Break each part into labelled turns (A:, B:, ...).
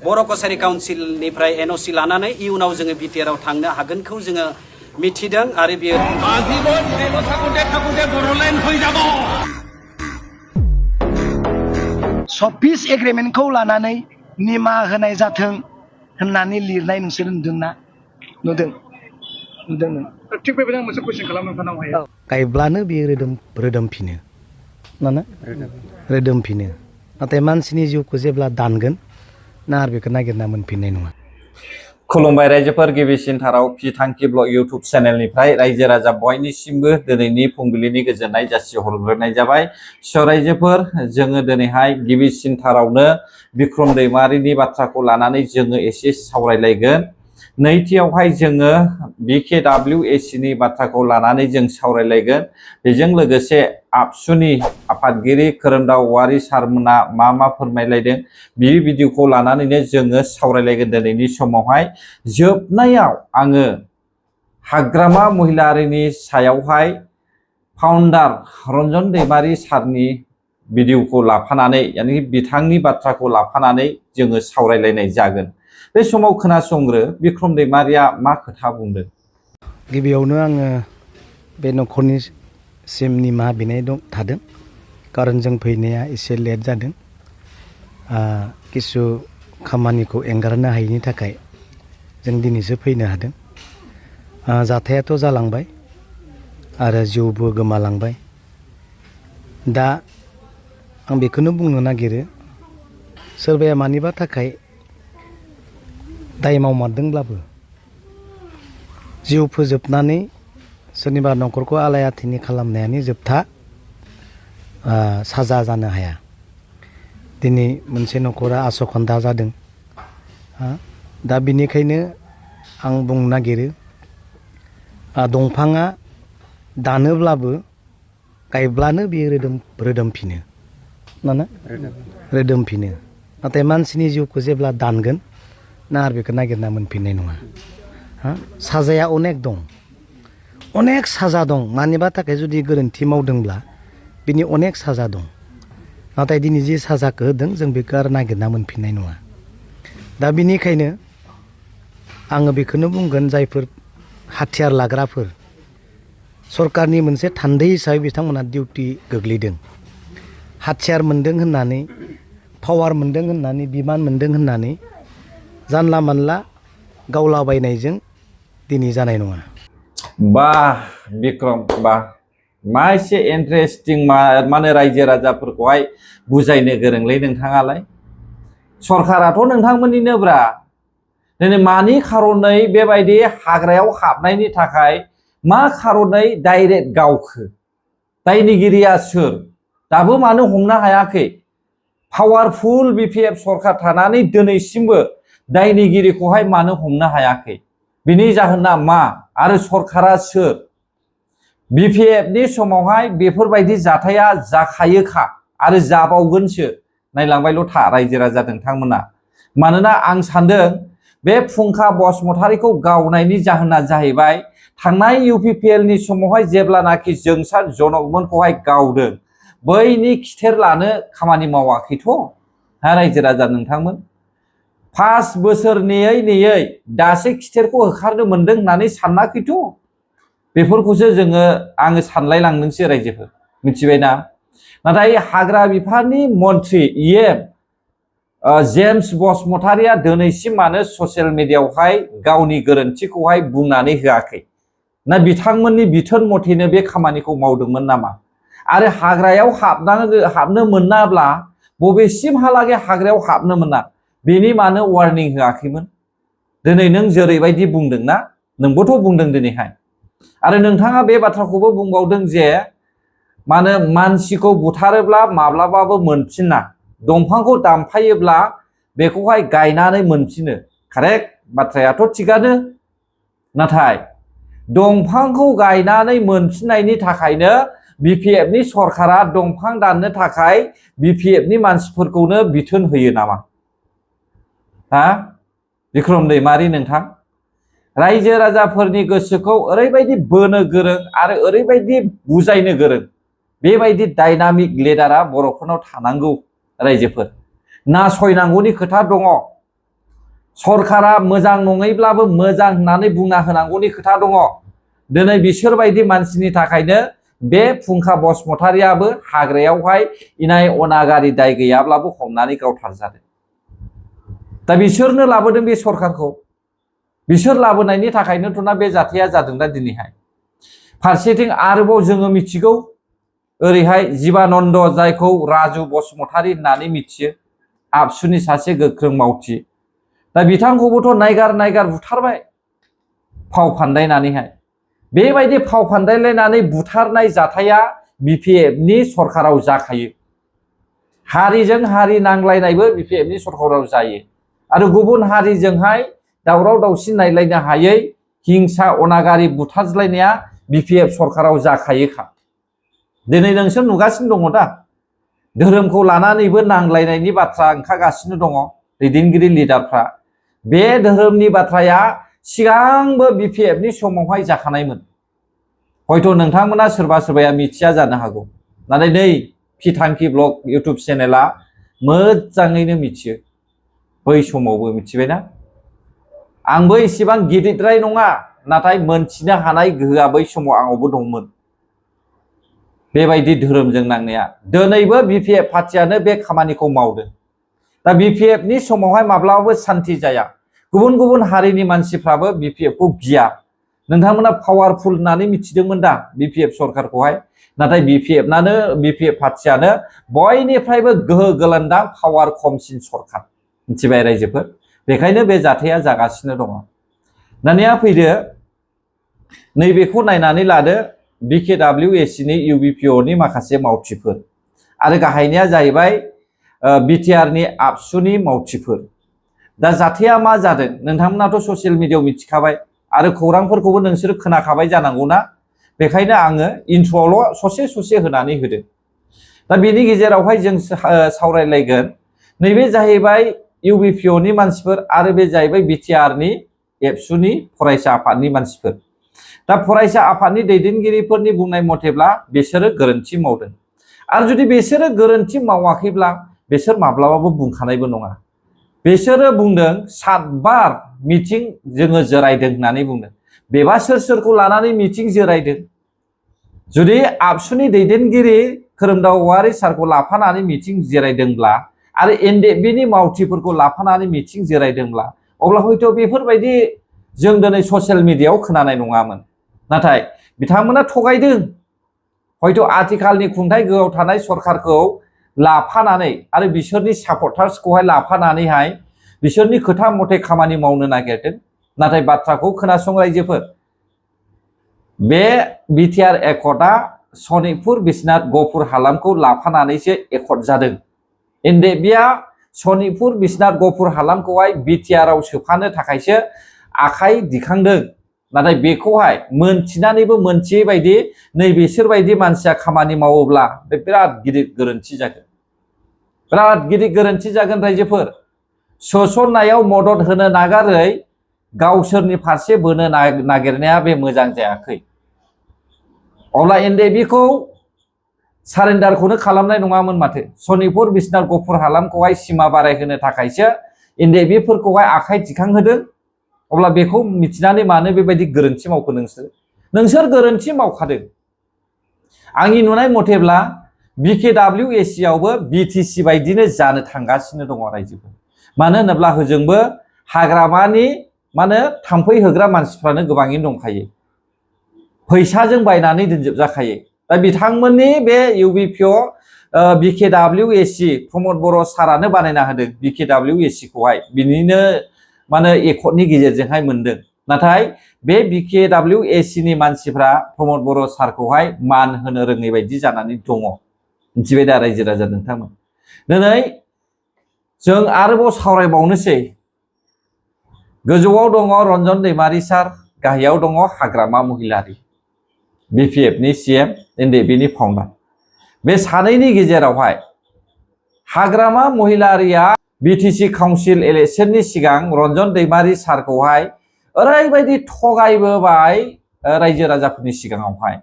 A: बर' कसारि काउन्सिलनिफ्राय एनअसि लानानै इयुनाव जोङो बिटिआरआव थांनो हागोनखौ जोङो मिथिदों आरो बियो आजीवन जेबो थाकुते थाकुते बर'लेण्ड फैजाब
B: 26 एग्रिमेन्टखौ लानानै निमाहा होनाय जाथों होननानै लिरनाय नोंसोर नुदोंना नुदों थिग बेबायदिनो मोनसे कुइसन खालामनो नोंथांनावहाय गायब्लानो बियो रोदोमफिनो ना रोदोमफिनो नाथाय मानसिनि जिउखौ जेब्ला दानगोन ना आरो बेखौ नागिरना मोनफिननाय नङा
C: खुलुमबाय रायजोफोर गिबिसिनथाराव थांखि ब्लग इउट्युब चेनेलनिफ्राय रायजो राजा बयनिसिमबो दिनैनि फुंबिलिनि गोजोननाय जासिहरग्रोनाय जाबाय स' रायजोफोर जोङो दिनैहाय गिबिसिनथारावनो बिक्रम दैमारिनि बाथ्राखौ लानानै जोङो एसे सावरायलायगोन नैथियावहाय जोङो BKWAC नि बाथ्राखौ लानानै जों सावरायलायगोन बेजों लोगोसे आबसुनि आफादगिरि खोरोमदाव औवारि सारमोना मा फोरमायलायदों बे भिडिअखौ लानानैनो जोङो सावरायलायगोन दिनैनि समावहाय जोबनायाव आङो हाग्रामा महिलारिनि सायावहाय फाउन्डार रन्जन दैमारि सारनि भिडिअखौ लाफानानै यानी बिथांनि बाथ्राखौ लाफानानै जोङो सावरायलायनाय जागोन बे समाव खोनासंग्रो बिक्रम दैमारिया मा खोथा बुंदों
B: गिबियावनो आङो बे नखरनिसिम निमाहा बिनाय थादों कारन जों फैनाया एसे लेट जादों किसु खामानिखौ एंगारनो हायैनि थाखाय जों दिनैसो फैनो हादों जाथायाथ' जालांबाय आरो जिउबो गोमालांबाय दा आं बेखौनो बुंनो नागिरो सोरबाया मानिबा थाखाय दाय मावमारदोंब्लाबो जिउ फोजोबनानै सोरनिबा नखरखौ आलाय आथिनि खालामनायानो जोबथा साजा जानो हाया दिनै मोनसे नखरा आसखान्दा जादों दा बिनिखायनो आं बुंनो नागिरो दंफाङा दानोब्लाबो गायब्लानो बियो रोदोमफिनो ना रोदोमफिनो नाथाय मानसिनि जिउखौ जेब्ला दानगोन ना आरो बेखौ नागिरना मोनफिननाय नङा साजाया अनेक दं अनेक साजा दं मानिबा थाखाय जुदि गोरोन्थि मावदोंब्ला बिनि अनेक साजा दं नाथाय दिनै जि साजाखौ होदों जों बेखौ आरो नागिरना मोनफिननाय नङा दा बिनिखायनो आङो बेखौनो बुंगोन जायफोर हाथियार लाग्राफोर सरकारनि मोनसे थान्दै हिसाबै बिथांमोना डिउटि गोग्लैदों हाथियार मोन्दों होननानै पावार मोन्दों होननानै बिमान मोन्दों होननानै जानला मानला गावलाबायनायजों दिनै जानाय नङा
C: बाह बिक्रम बाह मा एसे इन्टारेस्टिं माने रायजो राजाफोरखौहाय बुजायनो गोरोंलै नोंथाङालाय सरकाराथ' नोंथांमोननिनो ब्रा दिनै मानि खारनै बेबायदि हाग्रायाव हाबनायनि थाखाय मा खारनै डाइरेक्ट गावखो दायनिगिरिया सोर दाबो मानो हमनो हायाखै पावारफुल BPF सरकार थानानै दिनैसिमबो दायनिगिरिखौहाय मानो हमनो हायाखै बिनि जाहोना मा आरो सरकारा सोर BPF नि समावहाय बेफोरबायदि जाथाया जाखायोखा आरो जाबावगोनसो नायलांबायल' था रायजो राजा नोंथांमोना मानोना आं सान्दों बे फुंखा बसुमतारीखौ गावनायनि जाहोना जाहैबाय थांनाय UPPL नि समावहाय जेब्लानाखि जोंसार जनकमोनखौहाय गावदों बैनि खिथेर लानो खामानि मावाखैथ' रायजो राजा नोंथांमोन 5 बोसोर नेयै दासो खिथेरखौ होखारनो मोनदों होननानै सानाखैथ' बेफोरखौसो आङो सानलायलांदोंसो रायजोफोर मिथिबायना नाथाय हाग्रा बिफाननि मन्थ्रि जेम्स बसुमतारीया दिनैसिम मानो ससियेल मिडियायावहाय गावनि गोरोन्थिखौहाय बुंनानै होआखै ना बिथांमोननि बिथोन मथेनो बे खामानिखौ मावदोंमोन नामा आरो हाग्रायाव हाबनो मोनाब्ला बबेसिमहालागै हाग्रायाव हाबनो मोना बेनि मानो वार्निं होआखैमोन दिनै नों जेरैबायदि बुंदोंना नोंबोथ' बुंदों दिनैहाय आरो नोंथाङा बे बाथ्राखौबो बुंबावदों जे मानो मानसिखौ बुथारोब्ला माब्लाबाबो मोनफिना दंफांखौ दानफायोब्ला बेखौहाय गायनानै मोनफिनो कारेक्ट बाथ्रायाथ' थिगानो नाथाय दंफांखौ गायनानै मोनफिननायनि थाखायनो BPF नि सरकारा दंफां दाननो थाखाय BPF नि मानसिफोरखौनो बिथोन होयो नामा बिक्रम दैमारि नोंथां रायजो राजाफोरनि गोसोखौ ओरैबायदि बोनो गोरों आरो ओरैबायदि बुजायनो गोरों बेबायदि डायनामिक लिडारा बर'फोरनाव थानांगौ रायजोफोर नासयनांगौनि खोथा दङ सरकारा मोजां नङैब्लाबो मोजां होननानै बुंना होनांगौनि खोथा दङ। दिनै बिसोरबायदि मानसिनि थाखायनो बे फुंखा बसुमतारियाबो हाग्रायावहाय इनाय अनागारि दाय गैयाब्लाबो हमनानै गावथारजादों। दा बिसोरनो लाबोदों बे सरकारखौ। बिसोर लाबोनायनि थाखायनोथ' ना बे जाथाया जादों दा दिनैहाय। फारसेथिं आरोबाव जोङो मिथिगौ ओरैहाय जीबानन्द जायखौ राजु बसुमतारि होननानै मिथियो, आबसुनि सासे गोख्रों मावथि। दा बिथांखौबोथ' नायगार बुथारबाय फाव फान्दायनानैहाय। बेबायदि फाव फान्दायलायनानै बुथारनाय जाथाया बिपिएफनि सरकाराव जाखायो। हारिजों हारि नांलायनायबो बिपिएफनि सरकाराव जायो आरो गुबुन हारिजोंहाय दावराव दावसि नायलायनो हायै हिंसा अनागारि बुथारज्लायनाया बिपिएफ सरकाराव जाखायोखा। दिनै नोंसोर नुगासिनो दङ दा धोरोमखौ लानानैबो नांलायनायनि बाथ्रा ओंखारगासिनो दङ दैदेनगिरि लिडारफ्रा। बे धोरोमनि बाथ्राया सिगांबो बिपिएफनि समावहाय जाखानायमोन। हयथ' नोंथांमोना सोरबा सोरबाया मिथिया जानो हागौ, नाथाय नै फिथांखि ब्लग इउटुब चेनेला मोजाङैनो मिथियो। बै समावबो मिथिबायना। आंबो इसेबां गिदिरद्राय नङा, नाथाय मोनथिनो हानाय गोहोआ बै समाव आंनावबो दंमोन। बेबायदि धोरोमजों नांनाया दिनैबो बिपिएफ पार्टियानो बे खामानिखौ मावदों। दा बिपिएफनि समावहाय माब्लाबाबो सान्थि जाया। गुबुन गुबुन हारिनि मानसिफ्राबो बिपिएफखौ गिया। नोंथांमोना पावारफुल होननानै मिथिदोंमोन दा बिपिएफ सरकारखौहाय, नाथाय बिपिएफ पार्टियानो बयनिफ्रायबो गोहो गोलोन्दां पावार खमसिन सरकार। मिथिबाय रायजोफोर। बेखायनो बे जाथाया जागासिनो दङ। दानिया फैदो नैबेखौ नायनानै लादो BKWACनि UBPOनि माखासे मावथिफोर आरो गाहायनिया जाहैबाय बिटिआरनि आबसुनि मावथिफोर। दा जाथाया मा जादों नोंथांमोनाथ' ससियेल मिडियायाव मिथिखाबाय आरो खौरांफोरखौबो नोंसोर खोनाखाबाय जानांगौना। बेखायनो आङो इन्ट्र'ल' ससे होनानै होदों। दा बेनि गेजेरावहाय जों सावरायलायगोन। नैबे जाहैबाय UBPOनि मानसिफोर आरो बे जाहैबाय बिटिआरनि एबसुनि फरायसा आफादनि मानसिफोर। दा फरायसा आफादनि दैदेनगिरिफोरनि बुंनाय मथेब्ला बिसोरो गोरोन्थि मावदों आरो जुदि बिसोरो गोरोन्थि मावाखैब्ला बिसोर माब्लाबाबो बुंखानायबो नङा। बिसोरो बुंदों 7 बार मिटिं जोङो जिरायदों होननानै बुंदों। बेबा सोरखौ लानानै मिटिं जिरायदों? जुदि आबसुनि दैदेनगिरि खोरोमदाव औवारि सारखौ लाफानानै मिटिं जिरायदोंब्ला आरो एनडिएफबिनि मावथिफोरखौ लाफानानै मिटिं जिरायदोंब्ला अब्ला हयथ' बेफोरबायदि जों दिनै ससियेल मिडियायाव खोनानाय नङामोन। नाथाय बिथांमोना थगायदों। हयथ' आथिखालनि खुंथाय गोहोआव थानाय सरकारखौ लाफानानै आरो बिसोरनि सापर्टार्सखौहाय लाफानानैहाय बिसोरनि खोथा मथे खामानि मावनो नागिरदों। नाथाय बाथ्राखौ खोनासं रायजोफोर। बे बिटिआर एकर्डआ सनितपुर बिश्वनाथ गहपुर हालामखौ लाफानानैसो एकर्ड जादों। एनडिएफबिआ सनितपुर बिश्वनाथ गहपुर हालामखौहाय बिटिआरआव सोफानो थाखायसो आखाइ दिखांदों। नाथाय बेखौहाय मोनथिनानैबो मोनथियै बायदि नै बिसोरबायदि मानसिया खामानि मावोब्ला बे बिराद गिदिर गोरोन्थि जागोन। बिराद गिदिर गोरोन्थि जागोन रायजोफोर। सोसननायाव मदद होनो नागारै गावसोरनि फारसे बोनो नागिरनाया बे मोजां जायाखै। अब्ला एनडिएफबिखौ सारेन्डारखौनो खालामनाय नङामोन माथो। सनितपुर बिश्वनाथ गहपुर हालामखौहाय सिमा बारायहोनो थाखायसो एनडिएफबिफोरखौहाय आखाइ दिखांहोदों। अब्ला बेखौ मिथिनानै मानो बेबायदि गोरोन्थि मावखो नोंसोर गोरोन्थि मावखादों। आंनि नुनाय मथेब्ला BKWACआवबो BTC बायदिनो जानो थांगासिनो दङ रायजोफोर। मानो होनोब्ला होजोंबो हाग्रामानि थाम्फै होग्रा मानसिफ्रानो गोबाङैनो दंखायो। फैसाजों बायनानै दोनजोबजाखायो। दा बिथांमोननि बे UBPO BKWAC प्रमद बर' सारानो बानायना होदों BKWACखौहाय। बिनिनो एकर्डनि गेजेरजोंहाय मोनदों। नाथाय बे BKWACनि मानसिफ्रा प्रमद बर' सारखौहाय मान होनो रोङै बायदि जानानै दङ। मिथिबाय दा रायजो राजा नोंथांमोन। दिनै जों आरोबाव सावरायबावनोसै। गोजौआव दङ रन्जन दैमारि सार, गाहायाव दङ हाग्रामा महिलारि, BPFनि CM, एनडिएफबिनि फाउन्डार। बे सानैनि गेजेरावहाय हाग्रामा महिलारिया BTC काउन्सिल इलेक्शननि सिगां रन्जन दैमारि सारखौहाय ओरैबायदि थगायबोबाय रायजो राजाफोरनि सिगाङावहाय,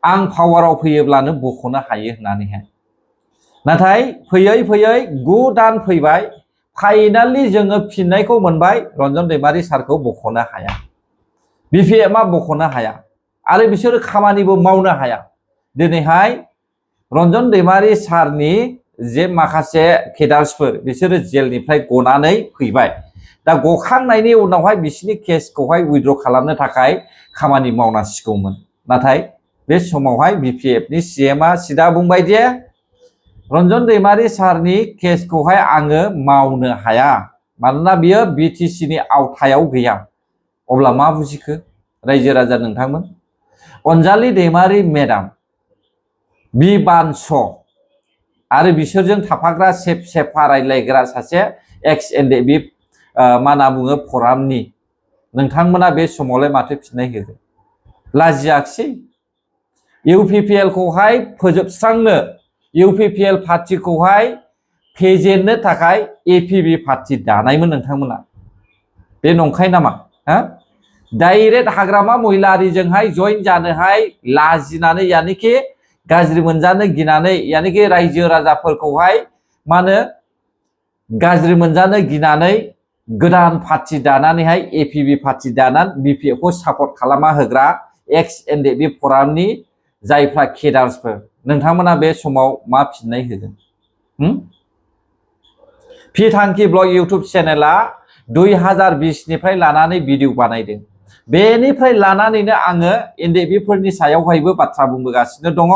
C: आं पावाराव फैयोब्लानो बख'नो हायो होननानैहाय। नाथाय फैयै 9 दान फैबाय, फाइनालि जोङो फिननायखौ मोनबाय रन्जन दैमारि सारखौ बख'नो हाया BPFआ बख'नो हाया आरो बिसोरो खामानिबो मावनो हाया दिनैहाय रन्जन दैमारि सारनि जे माखासे केडार्सफोर बिसोरो जेलनिफ्राय गनानै फैबाय दा गखांनायनि उनावहाय बिसिनि केसखौहाय उइथड्र खालामनो थाखाय खामानि मावनांसिगौमोन नाथाय बे समावहाय BPFनि CMआ सिदा बुंबाय जे रन्जन दैमारि सारनि केसखौहाय आङो मावनो हाया मानोना बियो BTCनि आवथायाव गैया अब्ला मा बुजिखो रायजो राजा नोंथांमोन अनजालि दैमारि मेडाम बिबानस आरो बिसोरजों थाफाग्रा सेफा रायलायग्रा सासे एक्स एनडेबि मा होनना बुङो फरामनि नोंथांमोना बे समावलाय माथो फिननाय होगोन लाजियाखिसै UPPL खौहाय फोजोबस्रांनो UPPL पार्टिखौहाय फेजेननो थाखाय APB पार्टि दानायमोन नोंथांमोना बे नंखाय नामा हा डाइरेक्ट हाग्रामा महिलारिजोंहाय जइन जानोहाय लाजिनानै यानिखि गाज्रि मोनजानो गिनानै यानिखि रायजो राजाफोरखौहाय मा होनो गाज्रि मोनजानो गिनानै गोदान पार्टि दानानैहाय APB पार्टि दानानै BPF खौ सापर्ट खालामा होग्रा एक्स एनडेबि फरामनि जायफ्रा केडार्सफोर नोंथांमोना बे समाव मा फिननाय होगोन फि थांखि ब्लग इउटुब चेनेला 2020 निफ्राय लानानै भिडिअ बानायदों बेनिफ्राय लानानैनो आङो एनडेबिफोरनि सायावहायबो बाथ्रा बुंबोगासिनो दङ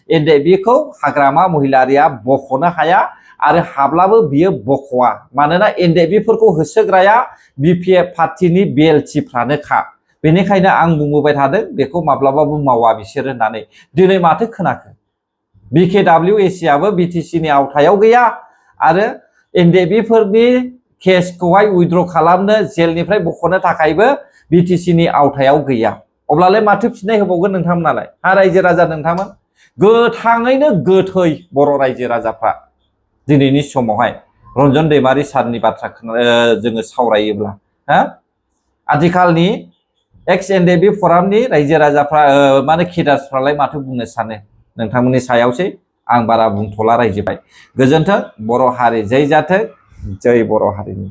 C: एनडेबिखौ हाग्रामा महिलारिया बख'नो हाया आरो हाब्लाबो बियो बख'वा मानोना एनडेबिफोरखौ होसोग्राया BPF पार्टिनि बेलथिफ्रानोखा बेनिखायनो आं बुंबोबाय थादों बेखौ माब्लाबाबो मावा बिसोर होननानै दिनै माथो खोनाखो BKWACआबो BTCनि आवथायाव गैया आरो एनडेबिफोरनि केसखौहाय उइथड्र खालामनो जेलनिफ्राय बख'नो थाखायबो BTCनि आवथायाव गैया अब्लालाय माथो फिननाय होबावगोन नोंथांमोनालाय हा रायजो राजा नोंथांमोन गोथाङैनो गोथै बर' रायजो राजाफ्रा दिनैनि समावहाय रन्जन दैमारि सारनि बाथ्रा जोङो सावरायोब्ला हा आथिखालनि एक्स एनडेबि फरामनि रायजो राजाफ्रा माने केडार्सफ्रालाय माथो बुंनो सानो नोंथांमोननि सायावसै आं बारा बुंथ'ला रायजोबाय गोजोन्थों बर' हारि जै जाथों जै बर' हारिनि